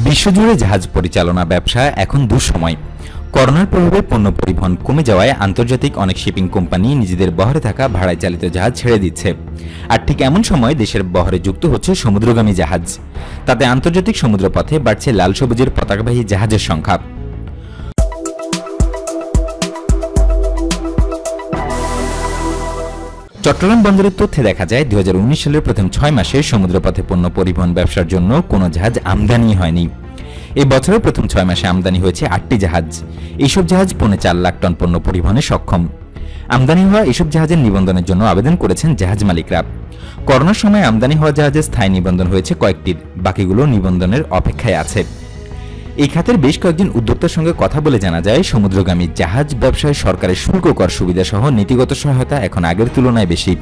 বিশ্বজুড়ে জাহাজ পরিচালনা ব্যবসা এখন দুঃসময়। করোনার প্রভাবে পণ্য পরিবহন কমে যাওয়ায় আন্তর্জাতিক অনেক শিপিং কোম্পানি নিজেদের বহরে থাকা ভাড়ায় চালিত জাহাজ ছেড়ে দিচ্ছে। আর ঠিক এমন সময় দেশের বহরে যুক্ত হচ্ছে সমুদ্রগামী জাহাজ। তাতে আন্তর্জাতিক সমুদ্রপথে বাড়ছে লাল সবুজের পতাকাবাহী জাহাজের সংখ্যা। চট্টগ্রাম বন্দরের তথ্যে দেখা যায় 2019 সালের প্রথম 6 মাসে সমুদ্রপথে পণ্য পরিবহন ব্যবসার জন্য কোনো জাহাজ আমদানি হয়নি। এই বছরের প্রথম 6 মাসে আমদানি হয়েছে 8টি জাহাজ। এইসব জাহাজ 4.5 লাখ টন পণ্য পরিবহনে সক্ষম। আমদানি হওয়া এসব জাহাজের নিবন্ধনের জন্য আবেদন করেছেন জাহাজ মালিকরা। করোনার সময় আমদানি হওয়া জাহাজের স্থায়ী নিবন্ধন হয়েছে কয়েকটির, বাকিগুলো নিবন্ধনের অপেক্ষায় আছে। এই খাতের বেশ কয়েকজন উদ্যোক্তার সঙ্গে কথা বলে জানা যায়, সমুদ্রগামী জাহাজ ব্যবসায় সরকারের শুল্ক কর সুবিধা সহ নীতিগত সহায়তা এখন আগের তুলনায় বেশি।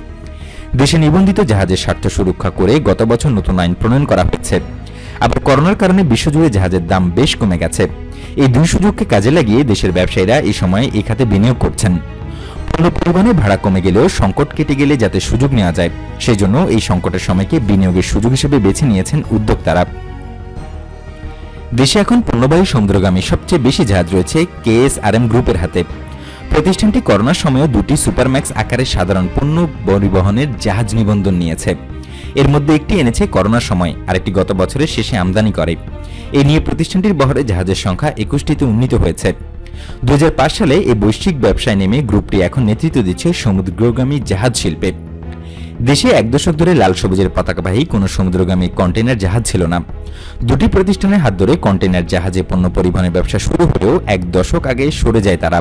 দেশে নিবন্ধিত জাহাজের স্বার্থ সুরক্ষা করে গত বছর নতুন আইন প্রণয়ন করা হয়েছে। আবার করোনার কারণে বিশ্বজুড়ে জাহাজের দাম বেশ কমে গেছে। এই দুই সুযোগকে কাজে লাগিয়ে দেশের ব্যবসায়ীরা এই সময়ে এই খাতে বিনিয়োগ করছেন। পণ্য পরিবহনে ভাড়া কমে গেলেও সংকট কেটে গেলে যাতে সুযোগ নেওয়া যায়, সেই জন্য এই সংকটের সময়কে বিনিয়োগের সুযোগ হিসেবে বেছে নিয়েছেন উদ্যোক্তারা। দেশে এখন পণ্যবাহী সমুদ্রগামী সবচেয়ে বেশি জাহাজ রয়েছে KSRM গ্রুপের হাতে। প্রতিষ্ঠানটি করোনার সময়ও 2টি সুপারম্যাক্স আকারের সাধারণ পণ্য পরিবহনের জাহাজ নিবন্ধন নিয়েছে। এর মধ্যে একটি এনেছে করোনার সময়, আরেকটি গত বছরের শেষে আমদানি করে। এই নিয়ে প্রতিষ্ঠানটির বহরে জাহাজের সংখ্যা 21টিতে উন্নীত হয়েছে। 2005 সালে এই বৈশ্বিক ব্যবসায় নেমে গ্রুপটি এখন নেতৃত্ব দিচ্ছে সমুদ্রগামী জাহাজ শিল্পে। দেশে 1 দশক ধরে লাল সবুজের পতাকাবাহী কোনো সমুদ্রগামী কন্টেইনার জাহাজ ছিল না। 2টি প্রতিষ্ঠানের হাত ধরে কন্টেইনার জাহাজে পণ্য পরিবহনের ব্যবসা শুরু হলেও 1 দশক আগে সরে যায় তারা।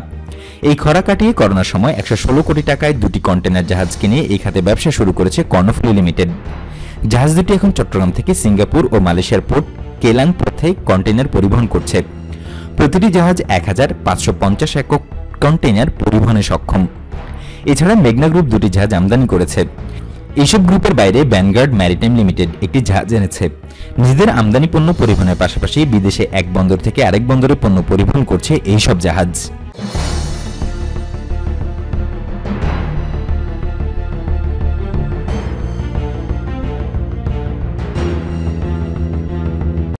এই খরা কাটিয়ে করোনার সময় 116 কোটি টাকায় 2টি কন্টেইনার জাহাজ কিনে এই খাতে ব্যবসা শুরু করেছে কর্ণফুলী লিমিটেড। জাহাজ দুটি এখন চট্টগ্রাম থেকে সিঙ্গাপুর ও মালয়েশিয়ার পোর্ট কেলাং পথে কন্টেইনার পরিবহন করছে। প্রতিটি জাহাজ 1550 একক কন্টেইনার পরিবহনে সক্ষম। এছাড়া মেঘনা গ্রুপ 2টি জাহাজ আমদানি করেছে। এইসব গ্রুপের বাইরে ভ্যানগার্ড ম্যারিটাইম লিমিটেড একটি জাহাজ এনেছে। নিজেদের আমদানি পণ্য পরিবহনের পাশাপাশি বিদেশে এক বন্দর থেকে আরেক বন্দরে পণ্য পরিবহন করছে এইসব জাহাজ।